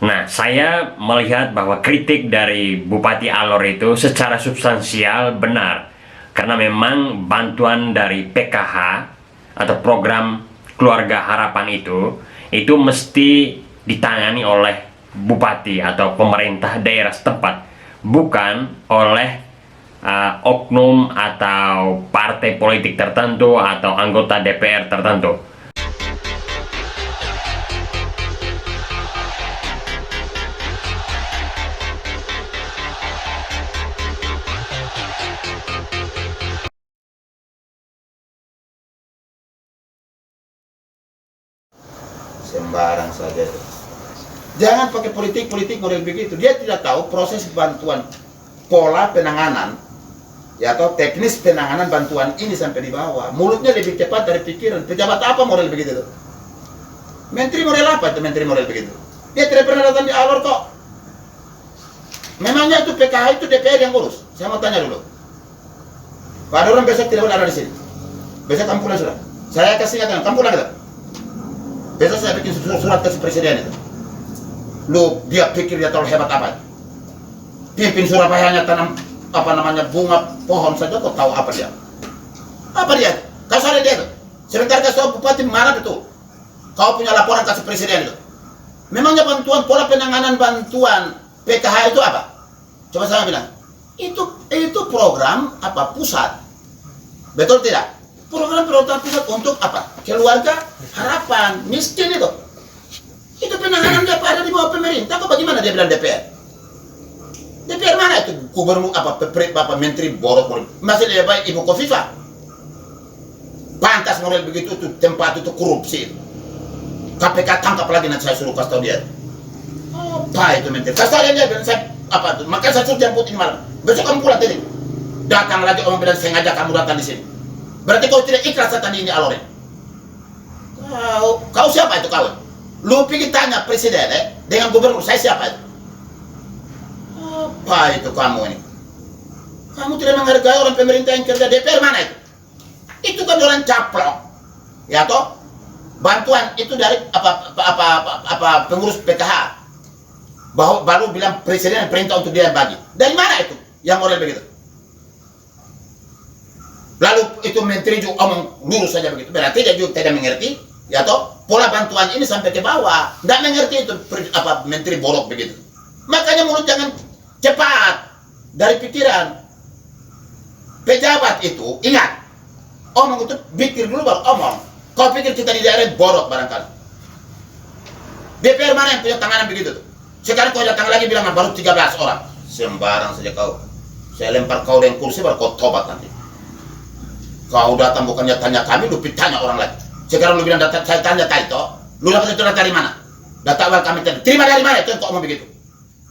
Nah, saya melihat bahwa kritik dari Bupati Alor itu secara substansial benar. Karena memang bantuan dari PKH atau program Keluarga Harapan itu mesti ditangani oleh bupati atau pemerintah daerah setempat, bukan oleh oknum atau partai politik tertentu atau anggota DPR tertentu. Sembarang saja itu. Jangan pakai politik model begitu. Dia tidak tahu proses bantuan, pola penanganan, ya atau teknis penanganan bantuan ini sampai di bawah. Mulutnya lebih cepat dari pikiran. Pejabat apa model begitu itu? Menteri model apa itu menteri model begitu? Dia tidak pernah datang di Alor kok. Memangnya itu PKH itu DPR yang urus? Saya mau tanya dulu. Pak orang besok tidak boleh ada di sini. Besok kamu pulang sudah. Saya kasih ingatkan, kamu pulang kita. Besok saya bikin surat ke presiden itu. Lu dia pikir dia terlalu hebat apa? Pimpin Surabaya hanya tanam apa namanya bunga pohon saja, kau tahu apa dia? Apa dia? Kau sadar dia itu. Sebentar kasih bupati mana betul? Kau punya laporan kasih presiden itu. Memangnya bantuan pola penanganan bantuan PKH itu apa? Coba saya bilang. Itu program apa pusat? Betul tidak? Program pusat untuk apa? Keluarga harapan miskin itu. Itu penanganan dia ada di bawah pemerintah. Kok bagaimana dia bilang DPR? DPR mana itu? Gubernur apa menteri borok masih lebih baik Ibu Kofifa. Pantas model begitu tuh tempat itu korupsi. KPK tangkap lagi nanti saya suruh kasih tahu dia. Apa itu menteri? Kasih tahu dia bilang saya apa tuh? Maka saya suruh jemput ini malam. Besok kamu pulang tadi. Datang lagi orang bilang saya ngajak kamu datang di sini. Berarti kau tidak ikhlas tadi ini Alor. Kau siapa itu kau? Lu pergi tanya presiden dengan gubernur saya siapa itu? Apa itu kamu ini? Kamu tidak menghargai orang pemerintah yang kerja DPR mana itu? Itu kan orang caplok, ya toh? Bantuan itu dari apa pengurus PKH. Baru bilang presiden perintah untuk dia bagi. Dari mana itu? Yang model begitu. Lalu itu menteri juga omong lurus saja begitu. Berarti dia juga tidak mengerti, ya toh? Pola bantuan ini sampai ke bawah. Tidak mengerti itu apa menteri borok begitu. Makanya mulut jangan cepat dari pikiran. Pejabat itu ingat, omong itu pikir dulu baru omong. Kau pikir kita di daerah borok barangkali. DPR mana yang punya tanganan begitu tuh? Sekarang kau datang lagi bilang baru 13 orang. Sembarang saja kau. Saya lempar kau dengan kursi baru kau tobat nanti. Kau datang bukannya tanya kami, lu tanya orang lain. Sekarang lu bilang data saya tanya tadi toh. Lu dapat itu data dari mana? Data awal kami tadi. Terima dari mana itu kau omong begitu?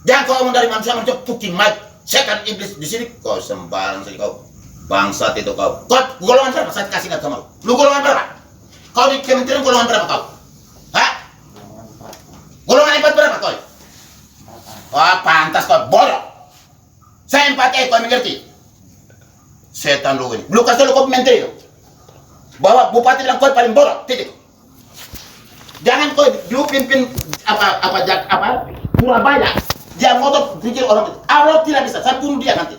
Jangan kau omong dari manusia puking mic. Saya kan iblis di sini. Kau sembarang saja kau. Bangsat itu kau. Kau golongan berapa? Saya kasih ingat sama lu. Lu golongan berapa? Kau di kementerian golongan berapa kau? Hah? Golongan 4 berapa kau? Wah, pantas kau bodoh. Saya 4 kau mengerti? Setan lu ini. Lu kasih lu kau menteri itu. Bahwa bupati bilang kau paling bodoh, titik. Jangan kau dulu pimpin apa Surabaya. Dia motor pikir orang itu. Allah tidak bisa, saya bunuh dia nanti.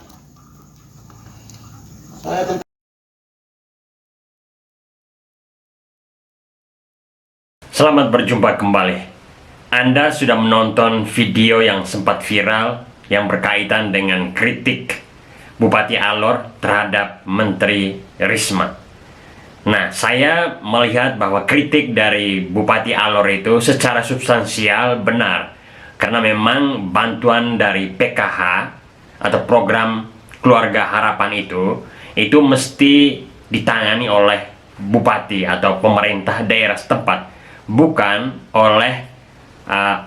Selamat berjumpa kembali. Anda sudah menonton video yang sempat viral yang berkaitan dengan kritik Bupati Alor terhadap Menteri Risma. Nah, saya melihat bahwa kritik dari Bupati Alor itu secara substansial benar. Karena memang bantuan dari PKH atau program Keluarga Harapan itu mesti ditangani oleh bupati atau pemerintah daerah setempat, bukan oleh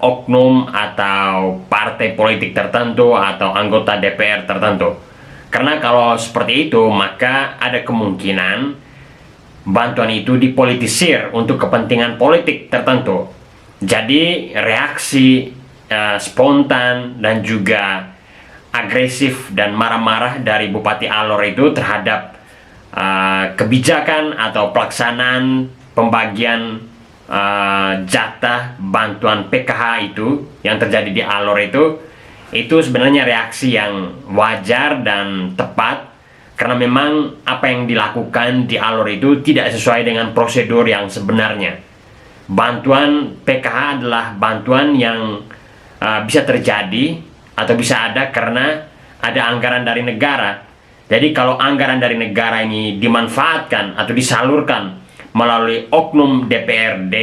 oknum atau partai politik tertentu atau anggota DPR tertentu. Karena kalau seperti itu, maka ada kemungkinan bantuan itu dipolitisir untuk kepentingan politik tertentu. Jadi reaksi spontan dan juga agresif dan marah-marah dari Bupati Alor itu terhadap kebijakan atau pelaksanaan pembagian jatah bantuan PKH itu yang terjadi di Alor itu sebenarnya reaksi yang wajar dan tepat, karena memang apa yang dilakukan di Alor itu tidak sesuai dengan prosedur yang sebenarnya. Bantuan PKH adalah bantuan yang bisa terjadi atau bisa ada karena ada anggaran dari negara. Jadi kalau anggaran dari negara ini dimanfaatkan atau disalurkan melalui oknum DPRD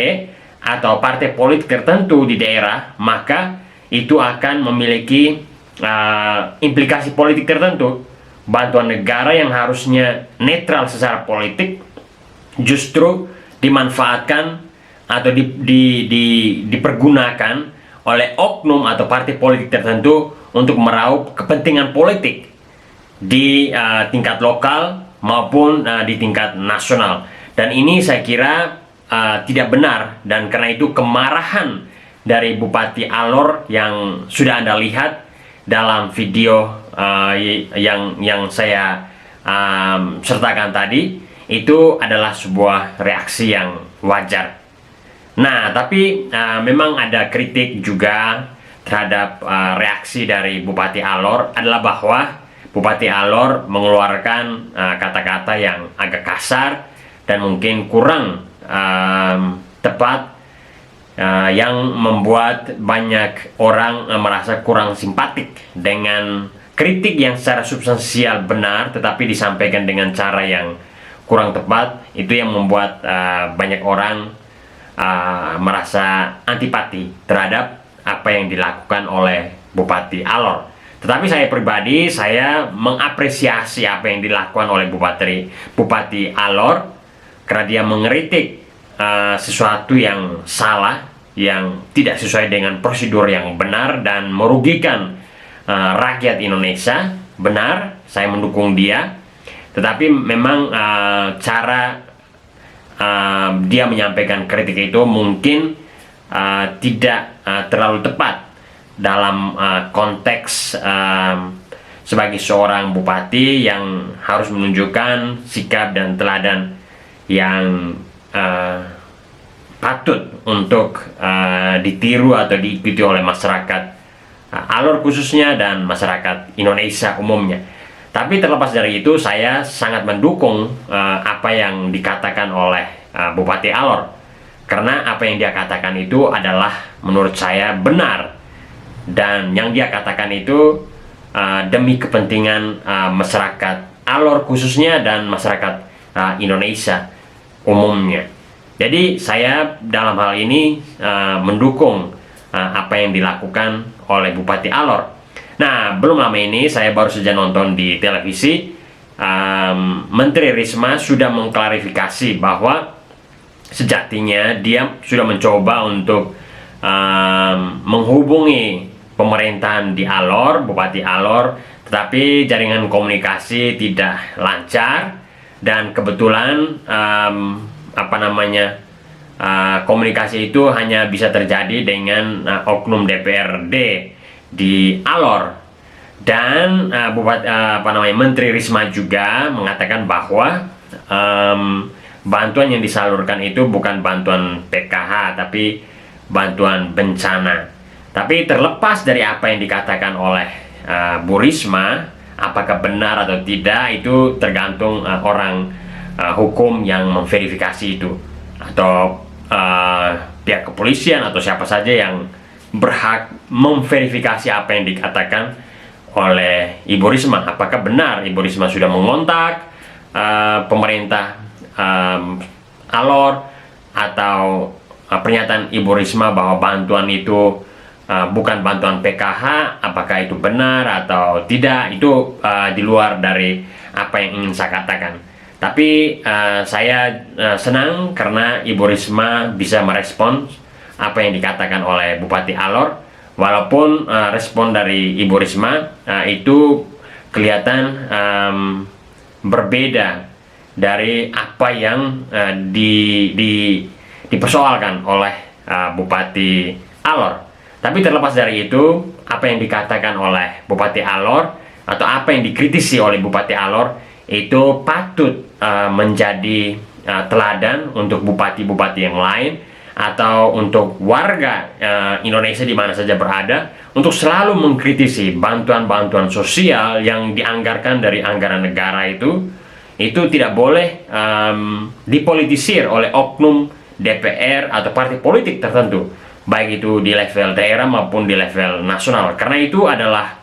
atau partai politik tertentu di daerah, maka itu akan memiliki implikasi politik tertentu. Bantuan negara yang harusnya netral secara politik justru dimanfaatkan atau dipergunakan oleh oknum atau partai politik tertentu untuk meraup kepentingan politik di tingkat lokal maupun di tingkat nasional. Dan ini saya kira tidak benar, dan karena itu kemarahan dari Bupati Alor yang sudah Anda lihat dalam video yang saya sertakan tadi itu adalah sebuah reaksi yang wajar. Nah, tapi memang ada kritik juga terhadap reaksi dari Bupati Alor, adalah bahwa Bupati Alor mengeluarkan kata-kata yang agak kasar dan mungkin kurang tepat, yang membuat banyak orang merasa kurang simpatik dengan kritik yang secara substansial benar tetapi disampaikan dengan cara yang kurang tepat. Itu yang membuat banyak orang merasa antipati terhadap apa yang dilakukan oleh Bupati Alor. Tetapi saya pribadi, saya mengapresiasi apa yang dilakukan oleh Bupati Alor, karena dia mengkritik sesuatu yang salah, yang tidak sesuai dengan prosedur yang benar dan merugikan rakyat Indonesia. Benar, saya mendukung dia. Tetapi memang cara dia menyampaikan kritik itu mungkin tidak terlalu tepat dalam konteks sebagai seorang bupati yang harus menunjukkan sikap dan teladan yang patut untuk ditiru atau diikuti oleh masyarakat Alor khususnya dan masyarakat Indonesia umumnya. Tapi terlepas dari itu, saya sangat mendukung apa yang dikatakan oleh Bupati Alor, karena apa yang dia katakan itu adalah menurut saya benar, dan yang dia katakan itu demi kepentingan masyarakat Alor khususnya dan masyarakat Indonesia umumnya. Jadi saya dalam hal ini mendukung apa yang dilakukan oleh Bupati Alor. Nah, belum lama ini saya baru saja nonton di televisi, Menteri Risma sudah mengklarifikasi bahwa sejatinya dia sudah mencoba untuk menghubungi pemerintahan di Alor, Bupati Alor, tetapi jaringan komunikasi tidak lancar, dan kebetulan komunikasi itu hanya bisa terjadi dengan oknum DPRD di Alor. Dan Menteri Risma juga mengatakan bahwa bantuan yang disalurkan itu bukan bantuan PKH tapi bantuan bencana. Tapi terlepas dari apa yang dikatakan oleh Bu Risma, apakah benar atau tidak itu tergantung orang hukum yang memverifikasi itu, atau pihak kepolisian atau siapa saja yang berhak memverifikasi apa yang dikatakan oleh Ibu Risma. Apakah benar Ibu Risma sudah mengontak pemerintah Alor, atau pernyataan Ibu Risma bahwa bantuan itu bukan bantuan PKH, apakah itu benar atau tidak, itu di luar dari apa yang ingin saya katakan. Tapi saya senang karena Ibu Risma bisa merespon apa yang dikatakan oleh Bupati Alor, walaupun respon dari Ibu Risma itu kelihatan berbeda dari apa yang dipersoalkan oleh Bupati Alor. Tapi terlepas dari itu, apa yang dikatakan oleh Bupati Alor atau apa yang dikritisi oleh Bupati Alor itu patut menjadi teladan untuk bupati-bupati yang lain, atau untuk warga Indonesia di mana saja berada untuk selalu mengkritisi bantuan-bantuan sosial yang dianggarkan dari anggaran negara itu tidak boleh dipolitisir oleh oknum DPR atau partai politik tertentu, baik itu di level daerah maupun di level nasional, karena itu adalah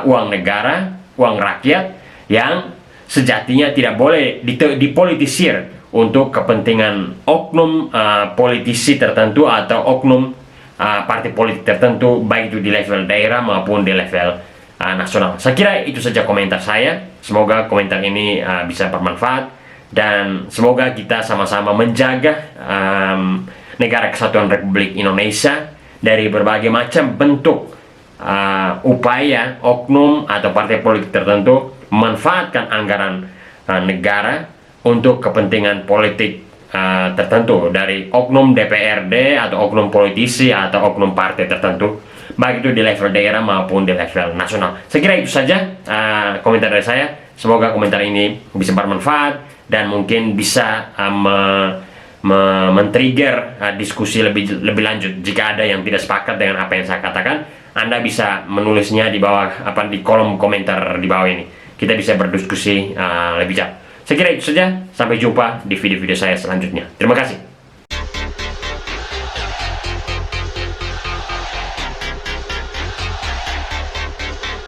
uang negara, uang rakyat yang sejatinya tidak boleh dipolitisir untuk kepentingan oknum politisi tertentu atau oknum partai politik tertentu, baik itu di level daerah maupun di level nasional. Saya kira itu saja komentar saya. Semoga komentar ini bisa bermanfaat, dan semoga kita sama-sama menjaga negara kesatuan Republik Indonesia dari berbagai macam bentuk upaya oknum atau partai politik tertentu memanfaatkan anggaran negara untuk kepentingan politik tertentu dari oknum DPRD atau oknum politisi atau oknum partai tertentu, baik itu di level daerah maupun di level nasional. Saya kira itu saja komentar dari saya. Semoga komentar ini bisa bermanfaat dan mungkin bisa men-trigger diskusi lebih lanjut. Jika ada yang tidak sepakat dengan apa yang saya katakan, Anda bisa menulisnya di bawah di kolom komentar di bawah ini. Kita bisa berdiskusi lebih jauh. Saya kira itu saja. Sampai jumpa di video-video saya selanjutnya. Terima kasih.